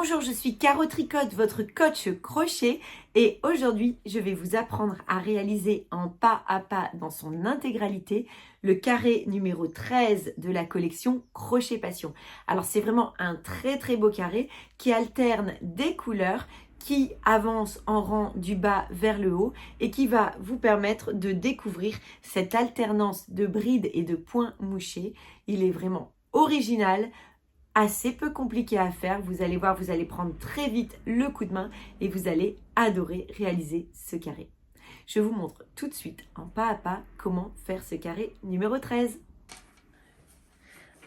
Bonjour, je suis Caro Tricotte, votre coach crochet et aujourd'hui je vais vous apprendre à réaliser en pas à pas dans son intégralité le carré numéro 13 de la collection Crochet Passion. Alors c'est vraiment un très beau carré qui alterne des couleurs, qui avance en rang du bas vers le haut et qui va vous permettre de découvrir cette alternance de brides et de points mouchés. Il est vraiment original, assez peu compliqué à faire. Vous allez voir, vous allez prendre très vite le coup de main et vous allez adorer réaliser ce carré. Je vous montre tout de suite en pas à pas comment faire ce carré numéro 13.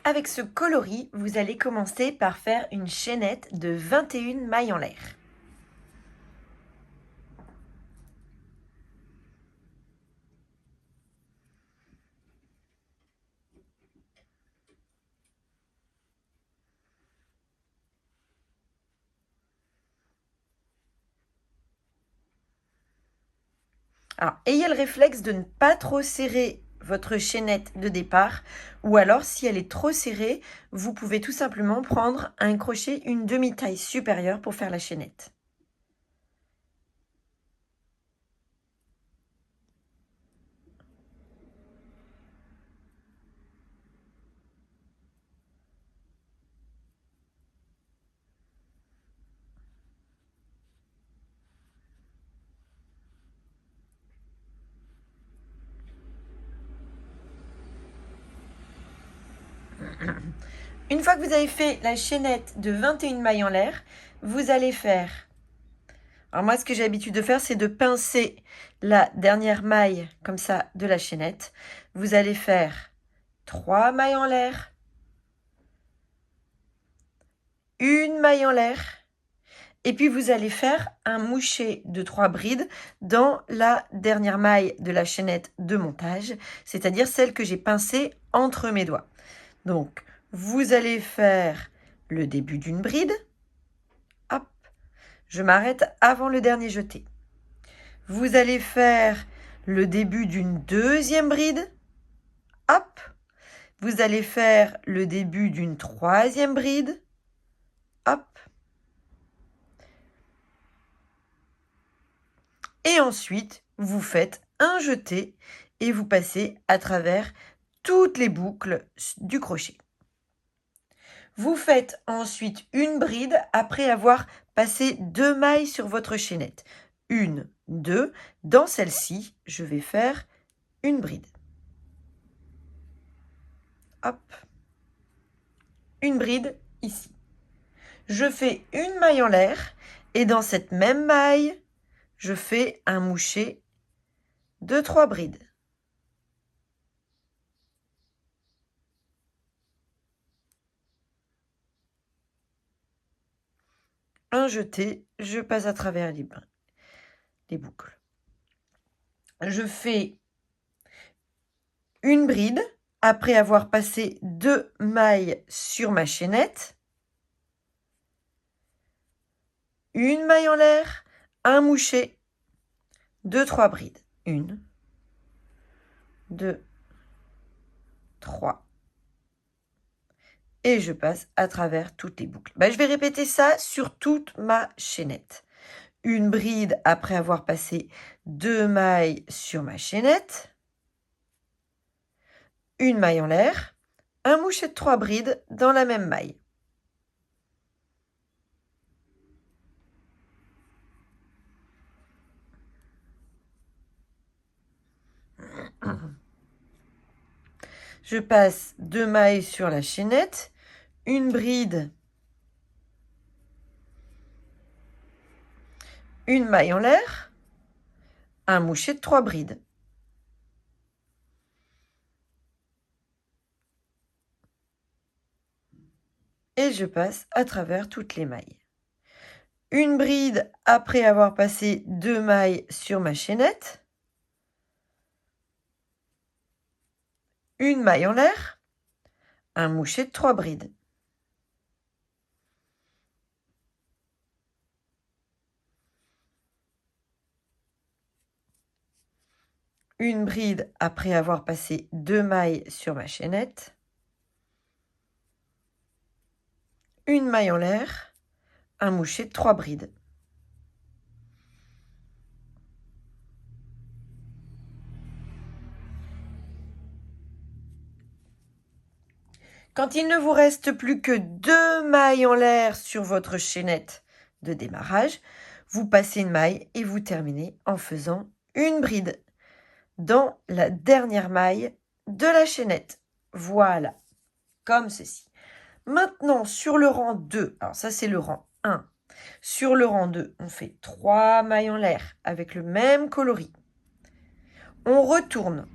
Avec ce coloris, vous allez commencer par faire une chaînette de 21 mailles en l'air. Alors, ayez le réflexe de ne pas trop serrer votre chaînette de départ, ou alors si elle est trop serrée, vous pouvez tout simplement prendre un crochet une demi-taille supérieure pour faire la chaînette. Une fois que vous avez fait la chaînette de 21 mailles en l'air, vous allez faire... Alors moi, ce que j'ai l'habitude de faire, c'est de pincer la dernière maille, comme ça, de la chaînette. Vous allez faire 3 mailles en l'air, une maille en l'air, et puis vous allez faire un moucher de 3 brides dans la dernière maille de la chaînette de montage, c'est-à-dire celle que j'ai pincée entre mes doigts. Donc, vous allez faire le début d'une bride. Hop, je m'arrête avant le dernier jeté. Vous allez faire le début d'une deuxième bride. Hop, vous allez faire le début d'une troisième bride. Hop. Et ensuite, vous faites un jeté et vous passez à travers toutes les boucles du crochet. Vous faites ensuite une bride après avoir passé 2 mailles sur votre chaînette. 1, 2. Dans celle-ci, je vais faire une bride. Hop. Une bride ici. Je fais une maille en l'air et dans cette même maille, je fais un moucher de 3 brides. Un jeté, je passe à travers les boucles. Je fais une bride après avoir passé 2 mailles sur ma chaînette. Une maille en l'air, un moucher de 3 brides. 1, 2, 3. Et je passe à travers toutes les boucles. Je vais répéter ça sur toute ma chaînette. Une bride après avoir passé 2 mailles sur ma chaînette. Une maille en l'air, un moucher de 3 brides dans la même maille. Je passe 2 mailles sur la chaînette, une bride, une maille en l'air, un moucher de 3 brides. Et je passe à travers toutes les mailles. Une bride après avoir passé 2 mailles sur ma chaînette. Une maille en l'air, un moucher de 3 brides. Une bride après avoir passé 2 mailles sur ma chaînette. Une maille en l'air, un moucher de 3 brides. Quand il ne vous reste plus que 2 mailles en l'air sur votre chaînette de démarrage, vous passez une maille et vous terminez en faisant une bride dans la dernière maille de la chaînette. Voilà, comme ceci. Maintenant, sur le rang 2, alors ça c'est le rang 1. Sur le rang 2, on fait 3 mailles en l'air avec le même coloris. On retourne,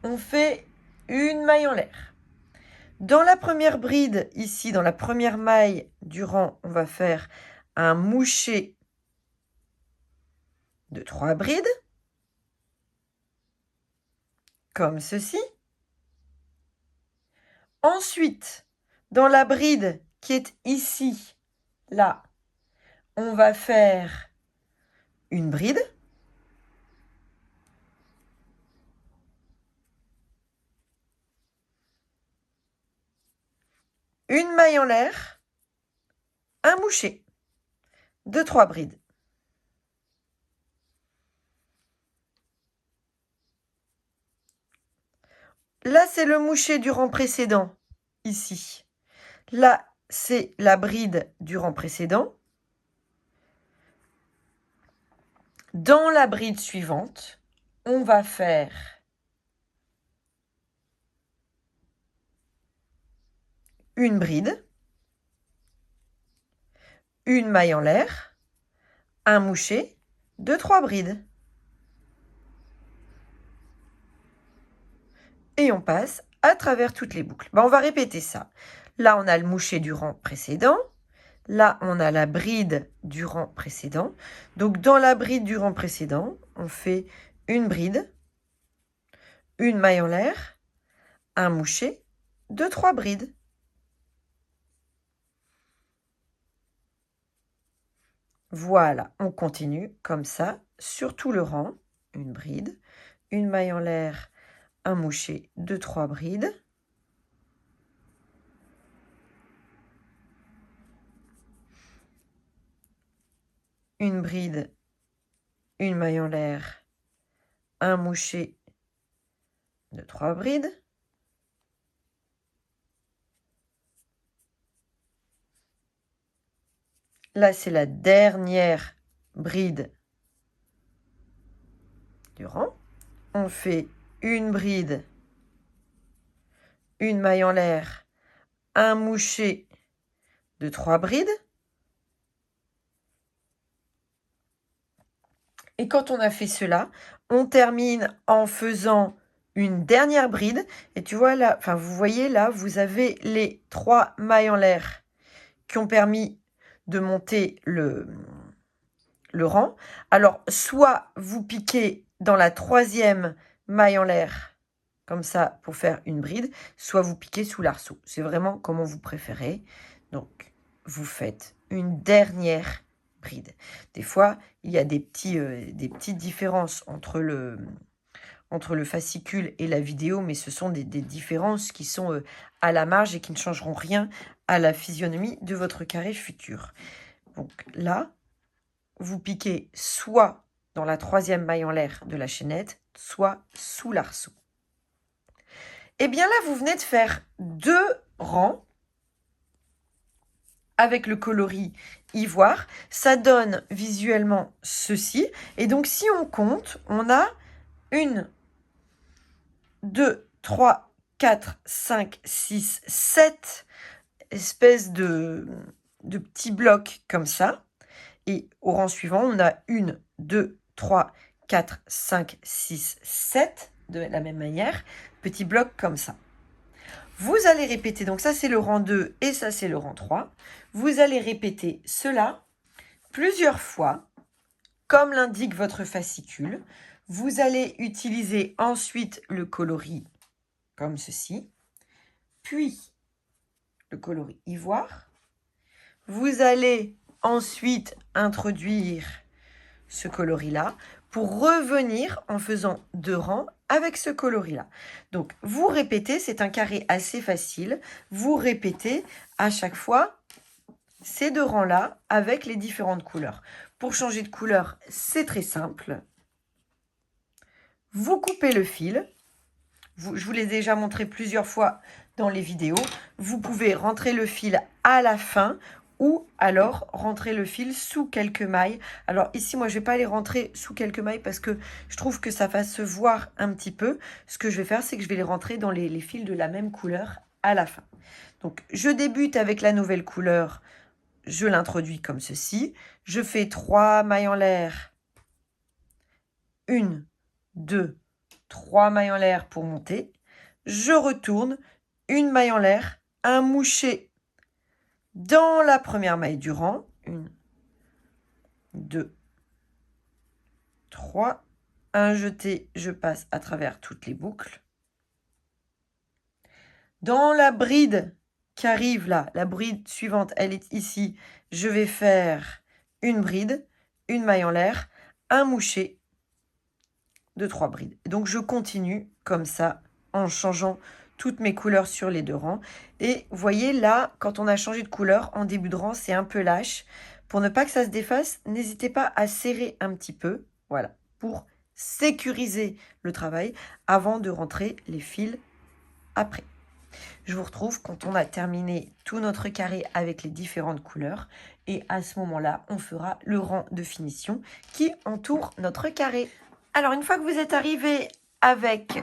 on fait une maille en l'air. Dans la première bride, ici, dans la première maille du rang, on va faire un moucher de 3 brides, comme ceci. Ensuite, dans la bride qui est ici, là, on va faire une bride. Une maille en l'air, un moucher de 3 brides. Là, c'est le moucher du rang précédent, ici. Là, c'est la bride du rang précédent. Dans la bride suivante, on va faire une bride, une maille en l'air, un moucher de 3 brides. Et on passe à travers toutes les boucles. On va répéter ça. Là, on a le moucher du rang précédent. Là, on a la bride du rang précédent. Donc, dans la bride du rang précédent, on fait une bride, une maille en l'air, un moucher de 3 brides. Voilà, on continue comme ça sur tout le rang. Une bride, une maille en l'air, un moucher de 3 brides. Une bride, une maille en l'air, un moucher de 3 brides. Là, c'est la dernière bride du rang. On fait une bride, une maille en l'air, un moucher de 3 brides. Et quand on a fait cela, on termine en faisant une dernière bride. Et tu vois là, enfin vous voyez là, vous avez les 3 mailles en l'air qui ont permis de monter le rang. Alors, soit vous piquez dans la 3e maille en l'air, comme ça, pour faire une bride, soit vous piquez sous l'arceau. C'est vraiment comment vous préférez. Donc, vous faites une dernière bride. Des fois, il y a des petites différences entre le fascicule et la vidéo, mais ce sont des différences qui sont à la marge et qui ne changeront rien à la physionomie de votre carré futur. Donc là, vous piquez soit dans la 3e maille en l'air de la chaînette, soit sous l'arceau. Et bien là, vous venez de faire 2 rangs avec le coloris ivoire. Ça donne visuellement ceci. Et donc, si on compte, on a 1, 2, 3, 4, 5, 6, 7 espèces de petits blocs comme ça. Et au rang suivant, on a 1, 2, 3, 4, 5, 6, 7 de la même manière. Petits blocs comme ça. Vous allez répéter, donc ça c'est le rang 2 et ça c'est le rang 3. Vous allez répéter cela plusieurs fois, comme l'indique votre fascicule. Vous allez utiliser ensuite le coloris comme ceci, puis le coloris ivoire. Vous allez ensuite introduire ce coloris-là pour revenir en faisant 2 rangs avec ce coloris-là. Donc, vous répétez, c'est un carré assez facile. Vous répétez à chaque fois ces deux rangs-là avec les différentes couleurs. Pour changer de couleur, c'est très simple. Vous coupez le fil. Je vous l'ai déjà montré plusieurs fois dans les vidéos. Vous pouvez rentrer le fil à la fin ou alors rentrer le fil sous quelques mailles. Alors ici, moi, je ne vais pas les rentrer sous quelques mailles parce que je trouve que ça va se voir un petit peu. Ce que je vais faire, c'est que je vais les rentrer dans les fils de la même couleur à la fin. Donc, je débute avec la nouvelle couleur. Je l'introduis comme ceci. Je fais 3 mailles en l'air. 1, 2, 3 mailles en l'air pour monter. Je retourne, une maille en l'air, un moucher dans la première maille du rang. 1, 2, 3. Un jeté, je passe à travers toutes les boucles. Dans la bride qui arrive là, la bride suivante, elle est ici. Je vais faire une bride, une maille en l'air, un moucher de 3 brides. Donc je continue comme ça en changeant toutes mes couleurs sur les deux rangs. Et vous voyez là, quand on a changé de couleur en début de rang, c'est un peu lâche. Pour ne pas que ça se défasse, n'hésitez pas à serrer un petit peu, voilà, pour sécuriser le travail avant de rentrer les fils après. Je vous retrouve quand on a terminé tout notre carré avec les différentes couleurs. Et à ce moment-là, on fera le rang de finition qui entoure notre carré. Alors, une fois que vous êtes arrivé avec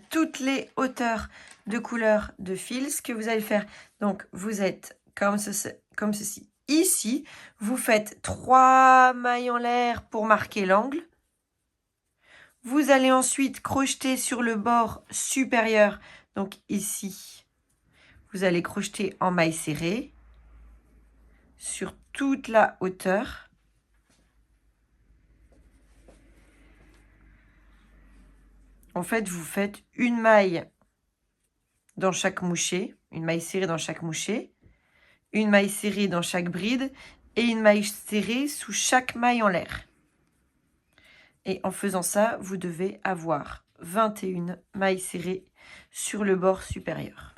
toutes les hauteurs de couleurs de fil, ce que vous allez faire, donc vous êtes comme ceci. Ici, vous faites 3 mailles en l'air pour marquer l'angle. Vous allez ensuite crocheter sur le bord supérieur. Donc ici, vous allez crocheter en maille serrée sur toute la hauteur. En fait, vous faites une maille dans chaque moucher, une maille serrée dans chaque moucher, une maille serrée dans chaque bride et une maille serrée sous chaque maille en l'air. Et en faisant ça, vous devez avoir 21 mailles serrées sur le bord supérieur.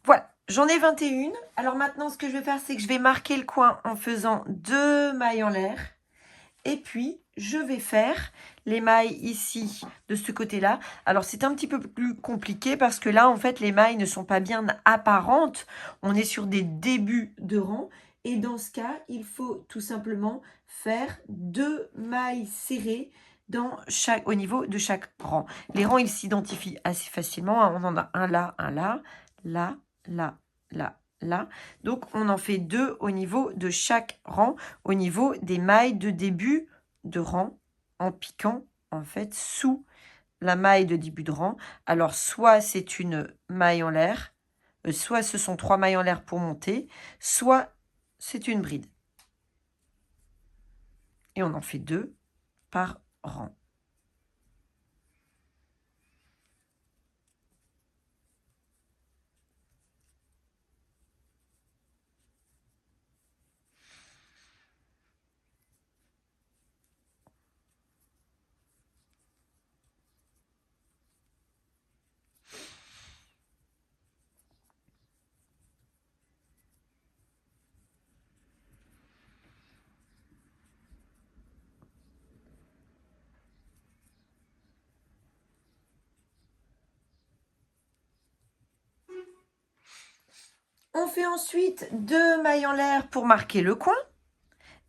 Voilà, j'en ai 21. Alors maintenant, ce que je vais faire, c'est que je vais marquer le coin en faisant 2 mailles en l'air. Et puis, je vais faire les mailles ici, de ce côté-là. Alors, c'est un petit peu plus compliqué parce que là, en fait, les mailles ne sont pas bien apparentes. On est sur des débuts de rang. Et dans ce cas, il faut tout simplement faire 2 mailles serrées au niveau de chaque rang. Les rangs, ils s'identifient assez facilement. On en a un là, là, là, là. Donc, on en fait 2 au niveau de chaque rang, au niveau des mailles de début de rang, en piquant, en fait, sous la maille de début de rang. Alors, soit c'est une maille en l'air, soit ce sont 3 mailles en l'air pour monter, soit c'est une bride. Et on en fait 2 par rang. On fait ensuite 2 mailles en l'air pour marquer le coin.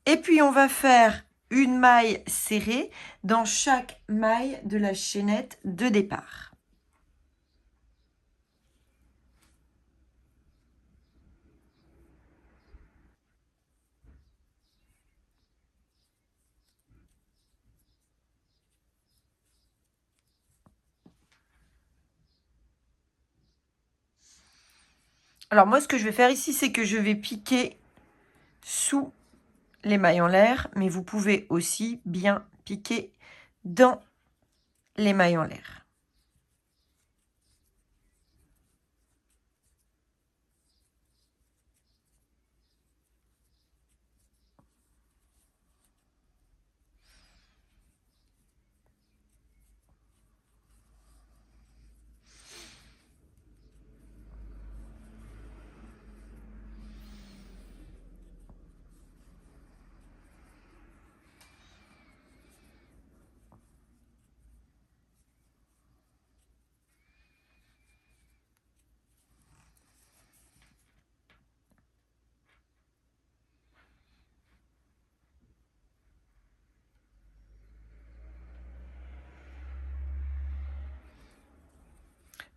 Et puis, on va faire une maille serrée dans chaque maille de la chaînette de départ. Alors moi, ce que je vais faire ici, c'est que je vais piquer sous les mailles en l'air, mais vous pouvez aussi bien piquer dans les mailles en l'air.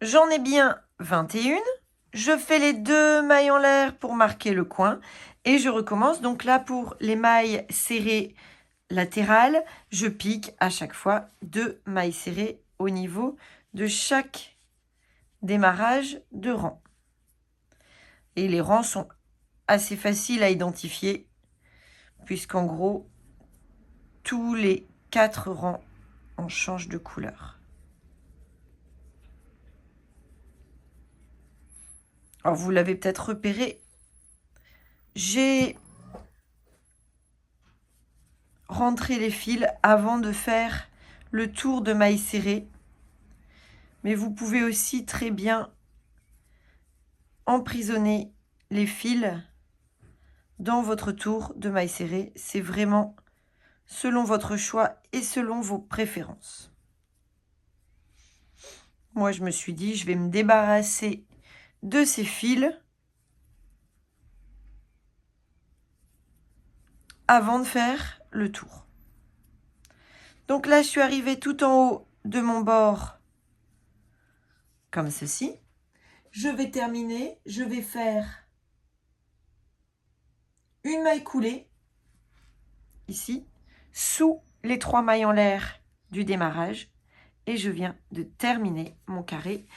J'en ai bien 21. Je fais les 2 mailles en l'air pour marquer le coin et je recommence. Donc là, pour les mailles serrées latérales, je pique à chaque fois 2 mailles serrées au niveau de chaque démarrage de rang. Et les rangs sont assez faciles à identifier puisqu'en gros, tous les 4 rangs, on change de couleur. Alors, vous l'avez peut-être repéré, j'ai rentré les fils avant de faire le tour de mailles serrées. Mais vous pouvez aussi très bien emprisonner les fils dans votre tour de mailles serrées. C'est vraiment selon votre choix et selon vos préférences. Moi, je me suis dit, je vais me débarrasser de ces fils avant de faire le tour. Donc là, je suis arrivée tout en haut de mon bord comme ceci. Je vais terminer, je vais faire une maille coulée ici sous les 3 mailles en l'air du démarrage et je viens de terminer mon carré.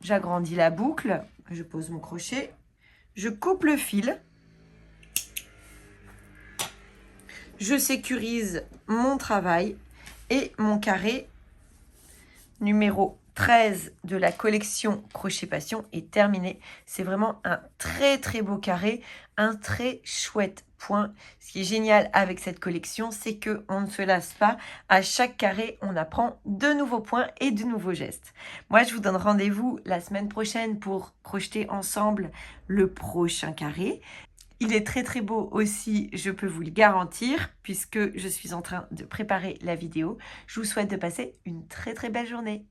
J'agrandis la boucle, je pose mon crochet, je coupe le fil, je sécurise mon travail et mon carré numéro 13 de la collection Crochet Passion est terminé. C'est vraiment un très très beau carré, un très chouette point. Ce qui est génial avec cette collection, c'est qu'on ne se lasse pas. À chaque carré, on apprend de nouveaux points et de nouveaux gestes. Moi, je vous donne rendez-vous la semaine prochaine pour crocheter ensemble le prochain carré. Il est très très beau aussi, je peux vous le garantir, puisque je suis en train de préparer la vidéo. Je vous souhaite de passer une très très belle journée.